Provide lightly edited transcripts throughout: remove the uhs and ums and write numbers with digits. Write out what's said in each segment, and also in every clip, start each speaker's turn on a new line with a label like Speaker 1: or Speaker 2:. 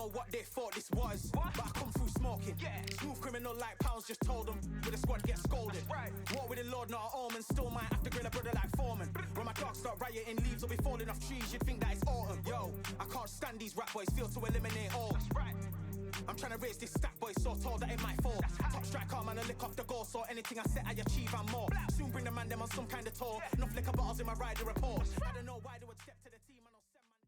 Speaker 1: know what they thought this was, but I come through smoking. Smooth criminal like pounds, just told them with a squad get scolded. Walk with the Lord, not an omen. Still might have to grill a brother like Foreman. When my dogs start rioting, leaves will be falling off trees. You'd think that it's autumn. Yo, I can't stand these rap boys, feel to eliminate all. I'm trying to raise this stack, boy, so tall that it might fall. Top striker, man, I lick off the goal, so anything I set, I achieve and more. Soon bring the man them on some kind of tour. Enough liquor bottles in my rider report. I don't know why they would step to the team and I'll send man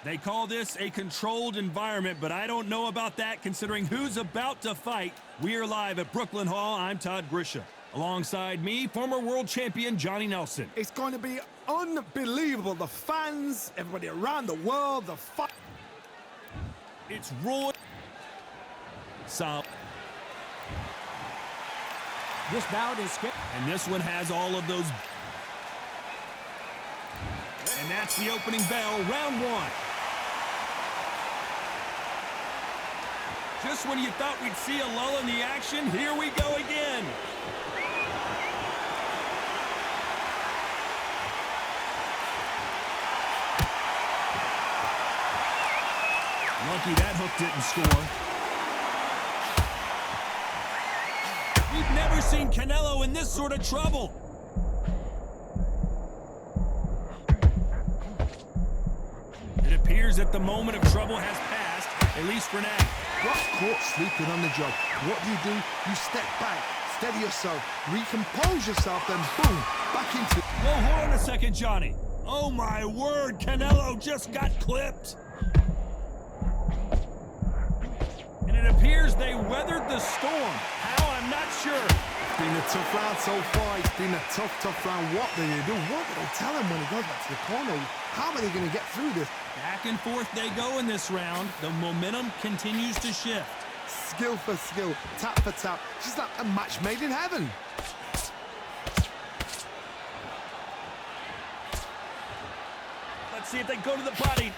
Speaker 2: They call this a controlled environment, but I don't know about that considering who's about to fight. We are live at Brooklyn Hall. I'm Todd Grisham. Alongside me, former world champion Johnny Nelson.
Speaker 3: It's going to be unbelievable. The fans, everybody around the world, the fight.
Speaker 2: It's Roy. So.
Speaker 4: This bout is good.
Speaker 2: And this one has all of those. And that's the opening bell, round one. Just when you thought we'd see a lull in the action, here we go again. Lucky that hook didn't score. We've never seen Canelo in this sort of trouble. It appears that the moment of trouble has passed, at least for now.
Speaker 3: Got caught sleeping on the job. What do? You step back, steady yourself, recompose yourself, then boom, back into...
Speaker 2: Whoa, hold on a second, Johnny. Oh my word, Canelo just got clipped. And it appears they weathered the storm. How? I'm not sure.
Speaker 3: It's been a tough round so far. It's been a tough round. What do they do? What do they tell him when he goes back to the corner? How are they going to get through this?
Speaker 2: Back and forth they go in this round. The momentum continues to shift.
Speaker 3: Skill for skill, tap for tap. Just like a match made in heaven.
Speaker 2: Let's see if they go to the body.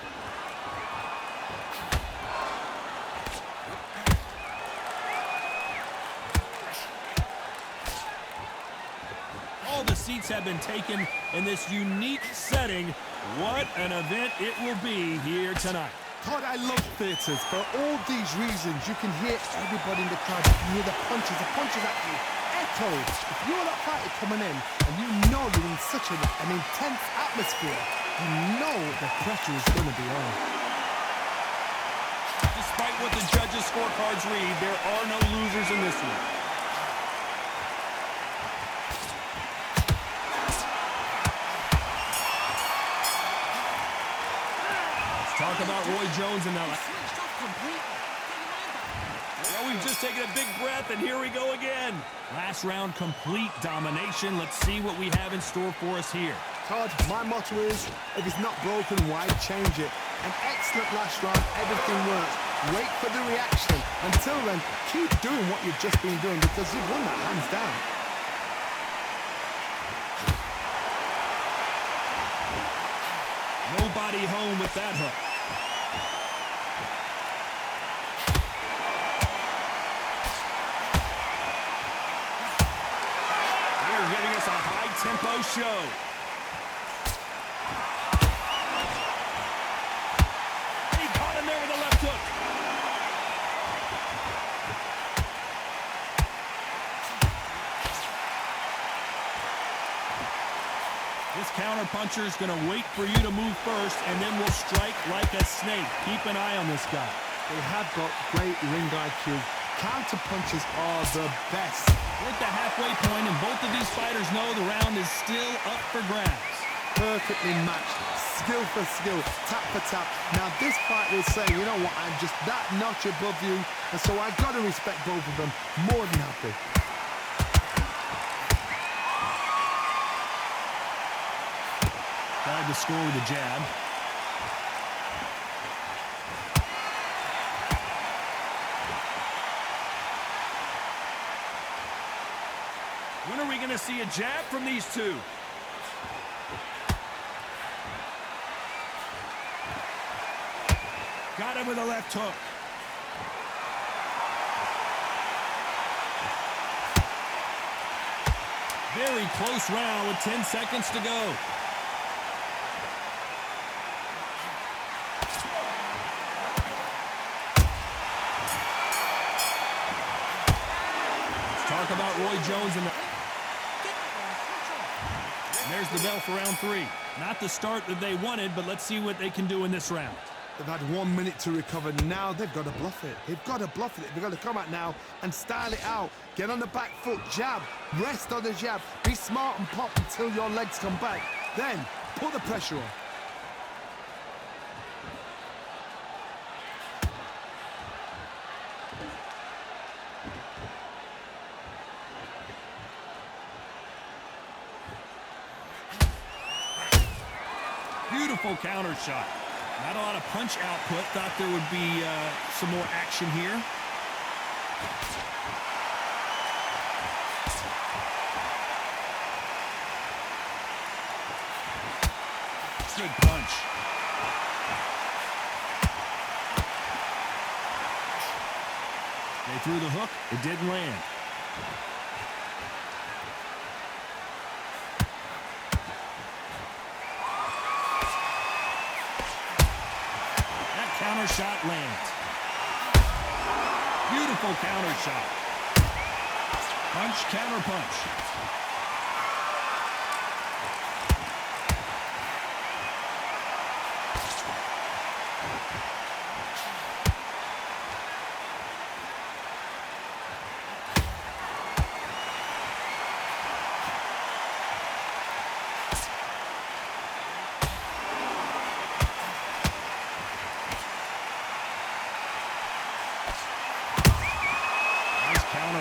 Speaker 2: All the seats have been taken in this unique setting. What an event it will be here tonight.
Speaker 3: Todd, I love theatres. For all these reasons, you can hear everybody in the crowd. You can hear the punches at you. Echoes. If you're that fighter coming in and you know you're in such an intense atmosphere, you know the pressure is going to be on.
Speaker 2: Despite what the judges' scorecards read, there are no losers in this one. Talk about Roy Jones and now. Well, we've just taken a big breath, and here we go again. Last round, complete domination. Let's see what we have in store for us here.
Speaker 3: Todd, my motto is, if it's not broken, why change it? An excellent last round, everything works. Wait for the reaction. Until then, keep doing what you've just been doing because you've won that hands down.
Speaker 2: Nobody home with that hook. They're giving us a high-tempo show. And he caught him there with a left hook. This counter-puncher is going to wait for you to move first, and then will strike like a snake. Keep an eye on this guy.
Speaker 3: They have got great ring IQ. Counter-punches are the best.
Speaker 2: We're at the halfway point, and both of these fighters know the round is still up for grabs.
Speaker 3: Perfectly matched. Skill for skill, tap for tap. Now, this fight will say, you know what, I'm just that notch above you, and so I've got to respect both of them. More than happy.
Speaker 2: Tried to score with a jab. When are we going to see a jab from these two? Got him with a left hook. Very close round with 10 seconds to go. Let's talk about Roy Jones and there's the bell for round 3. Not the start that they wanted, but let's see what they can do in this round.
Speaker 3: They've had 1 minute to recover. Now they've got to bluff it. They've got to bluff it. They've got to come out now and style it out. Get on the back foot, jab, rest on the jab. Be smart and pop until your legs come back. Then put the pressure on.
Speaker 2: Beautiful counter shot. Not a lot of punch output. Thought there would be some more action here. Good punch. They threw the hook. It didn't land. Counter shot lands. Beautiful counter shot. Punch, counter punch.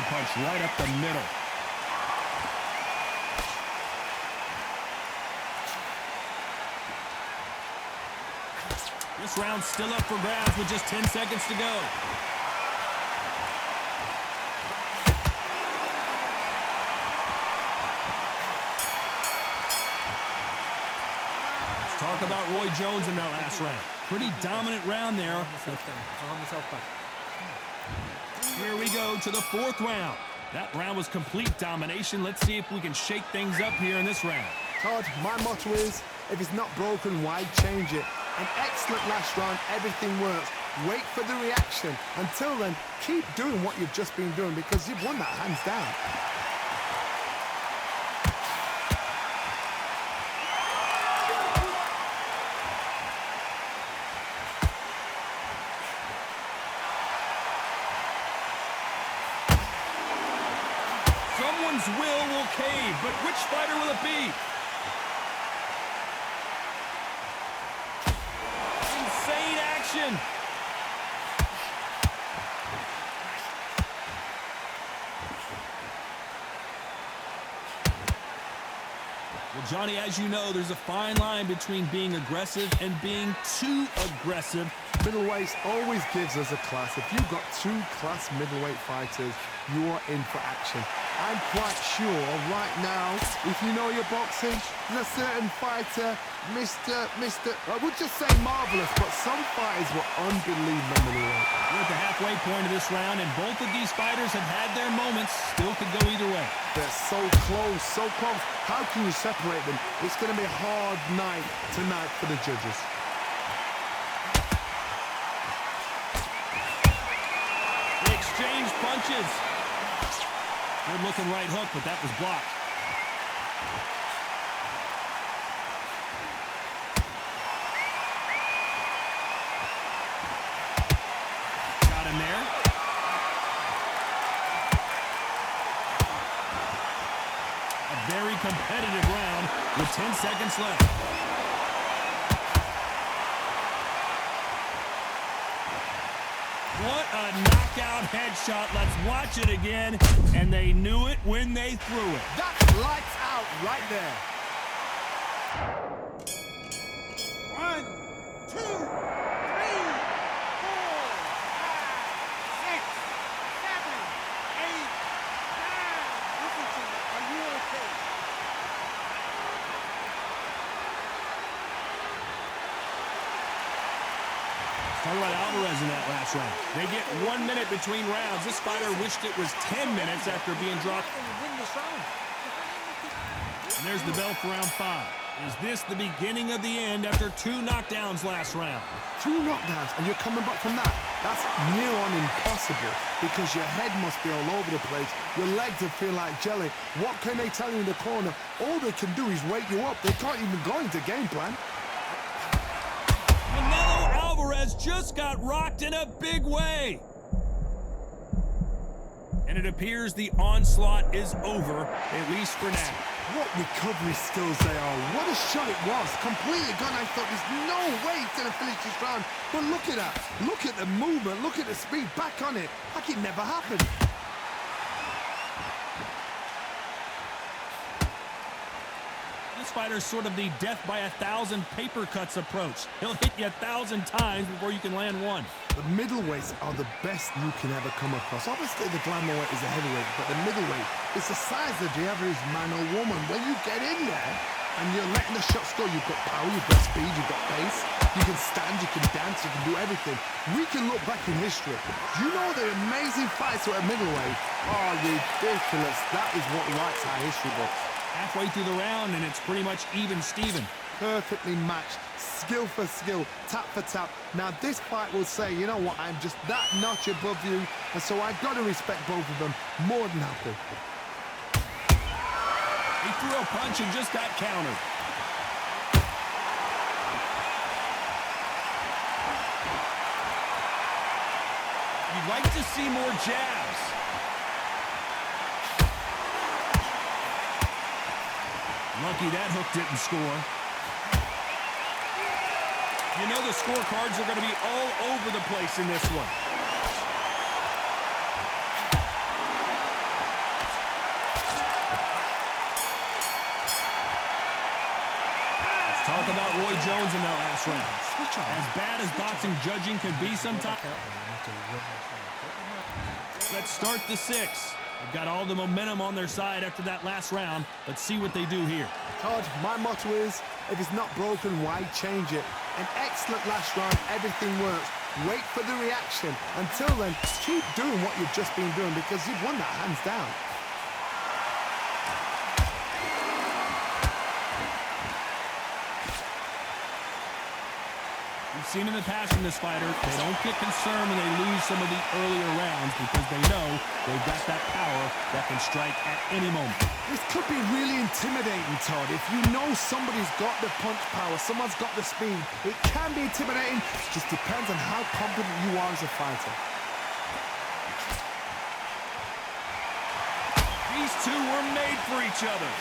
Speaker 2: Punch right up the middle. This round's still up for grabs with just 10 seconds to go. Let's talk about Roy Jones in that last round. Pretty dominant round there. Here we go to the 4th round. That round was complete domination. Let's see if we can shake things up here in this round.
Speaker 3: Todd, my motto is, if it's not broken, why change it? An excellent last round, everything works. Wait for the reaction. Until then, keep doing what you've just been doing because you've won that hands down.
Speaker 2: Someone's will cave, but which fighter will it be? Insane action. Well, Johnny, as you know, there's a fine line between being aggressive and being too aggressive.
Speaker 3: Middleweight always gives us a class. If you've got 2 class middleweight fighters, you are in for action. I'm quite sure right now, if you know your boxing, there's a certain fighter, I would just say marvelous, but some fighters were unbelievable middleweight.
Speaker 2: We're at the halfway point of this round, and both of these fighters have had their moments. Still could go either way.
Speaker 3: They're so close, so close. How can you separate them? It's going to be a hard night tonight for the judges.
Speaker 2: They exchange punches. Good looking right hook, but that was blocked. Got him there. A very competitive round with 10 seconds left. What a knockout headshot. Let's watch it again. And they knew it when they threw it.
Speaker 3: That's lights out right there.
Speaker 5: 1, 2, 3, 4, 5, 6, 7, 8, 9. Listen to me. Are you okay?
Speaker 2: Talk about Alvarez in that last round. They get 1 minute between rounds. This fighter wished it was 10 minutes after being dropped.
Speaker 4: Win this round.
Speaker 2: And there's the bell for round 5. Is this the beginning of the end after 2 knockdowns last round?
Speaker 3: 2 knockdowns and you're coming back from that? That's near on impossible because your head must be all over the place. Your legs will feel like jelly. What can they tell you in the corner? All they can do is wake you up. They can't even go into game plan.
Speaker 2: Canelo Alvarez just got rocked in a big way. And it appears the onslaught is over, at least for now.
Speaker 3: What recovery skills they are. What a shot it was. Completely gone. I thought there's no way he's going to finish this round. But look at that. Look at the movement. Look at the speed. Back on it. Like it never happened.
Speaker 2: This fighter's sort of the death by 1,000 paper cuts approach. He'll hit you 1,000 times before you can land one.
Speaker 3: The middleweights are the best you can ever come across. Obviously, the glamour weight is a heavyweight, but the middleweight is the size of the average man or woman. When you get in there and you're letting the shots go, you've got power, you've got speed, you've got pace. You can stand, you can dance, you can do everything. We can look back in history. You know the amazing fights at a middleweight are ridiculous. That is what writes our history books.
Speaker 2: Halfway through the round, and it's pretty much even Steven.
Speaker 3: Perfectly matched, skill for skill, tap for tap. Now this fight will say, you know what, I'm just that notch above you, and so I've got to respect both of them more than happy.
Speaker 2: He threw a punch and just got countered. You'd like to see more jabs. Lucky that hook didn't score. You know the scorecards are going to be all over the place in this one. Let's talk about Roy Jones in that last round. As bad as boxing judging can be sometimes. Let's start the 6th. They've got all the momentum on their side after that last round. Let's see what they do here.
Speaker 3: Todd, my motto is, if it's not broken, why change it? An excellent last round, everything works. Wait for the reaction. Until then, keep doing what you've just been doing because you've won that hands down.
Speaker 2: We've seen in the past from this fighter, they don't get concerned when they lose some of the earlier rounds because they know they've got that power that can strike at any moment.
Speaker 3: This could be really intimidating, Todd. If you know somebody's got the punch power, someone's got the speed, it can be intimidating. It just depends on how confident you are as a fighter.
Speaker 2: These two were made for each other.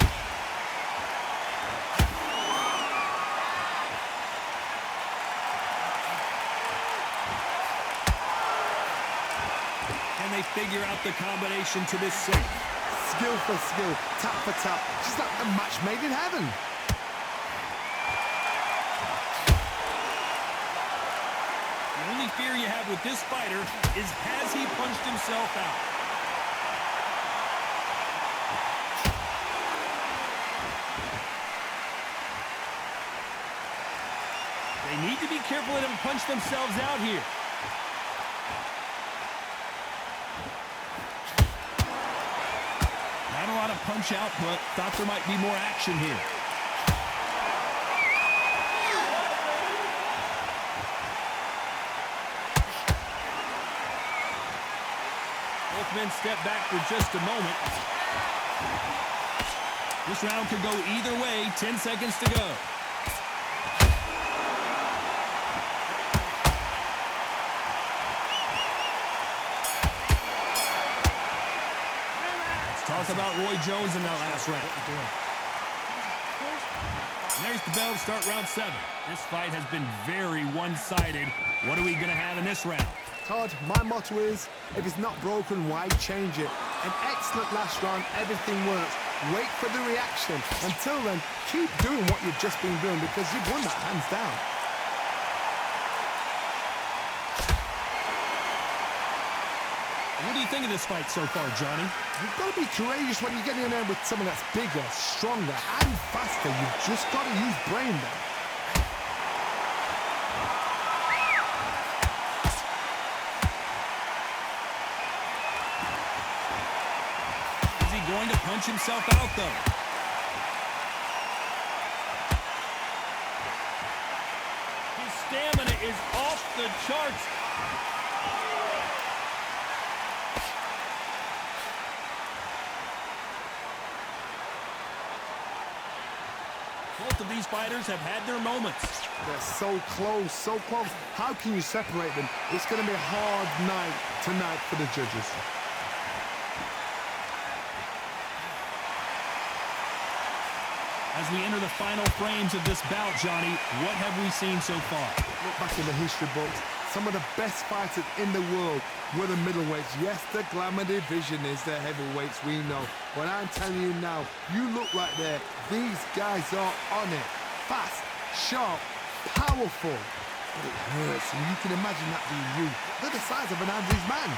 Speaker 2: Can they figure out the combination to this set?
Speaker 3: Skill for skill, tap for tap. Just like a match made in heaven.
Speaker 2: The only fear you have with this fighter is has he punched himself out? They need to be careful they don't punch themselves out here. Not a lot of punch output. Thought there might be more action here. Both men step back for just a moment. This round could go either way. 10 seconds to go. Talk about Roy Jones in that last round. And there's the bell to start round 7. This fight has been very one-sided. What are we going to have in this round?
Speaker 3: Todd, my motto is, if it's not broken, why change it? An excellent last round, everything works. Wait for the reaction. Until then, keep doing what you've just been doing because you've won that hands down.
Speaker 2: What do you think of this fight so far, Johnny?
Speaker 3: You've got to be courageous when you get in there with someone that's bigger, stronger, and faster. You've just got to use brain there.
Speaker 2: Is he going to punch himself out, though? stamina is off the charts. Both of these fighters have had their moments.
Speaker 3: They're so close, so close. How can you separate them? It's going to be a hard night tonight for the judges.
Speaker 2: As we enter the final frames of this bout, Johnny, what have we seen so far?
Speaker 3: Look back in the history books. Some of the best fighters in the world were the middleweights. Yes, the glamour division is the heavyweights, we know. But I'm telling you now, you look right there. These guys are on it. Fast, sharp, powerful. But it hurts, and you can imagine that being you. They're the size of an Andrews man.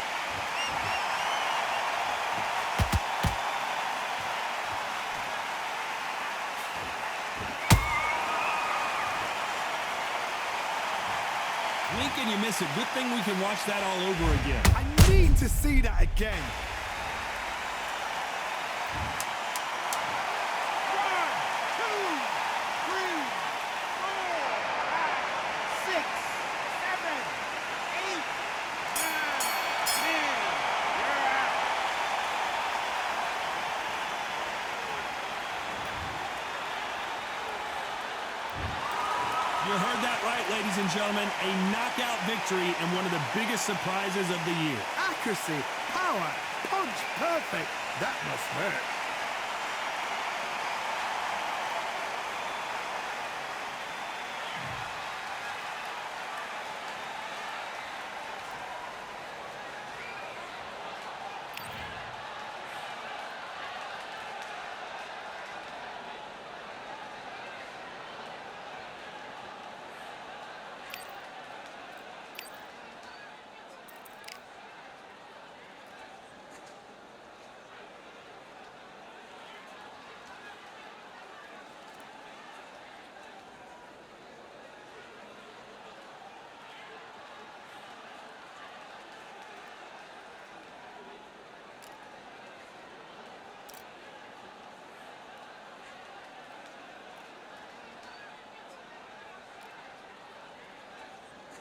Speaker 2: Blink and you miss it. Good thing we can watch that all over again.
Speaker 3: I need to see that again.
Speaker 5: 6, 7, 8, 9, 10. You're out.
Speaker 2: You heard that right, ladies and gentlemen. A knockout victory and one of the biggest surprises of the year.
Speaker 3: Accuracy, power, punch, perfect. That must hurt.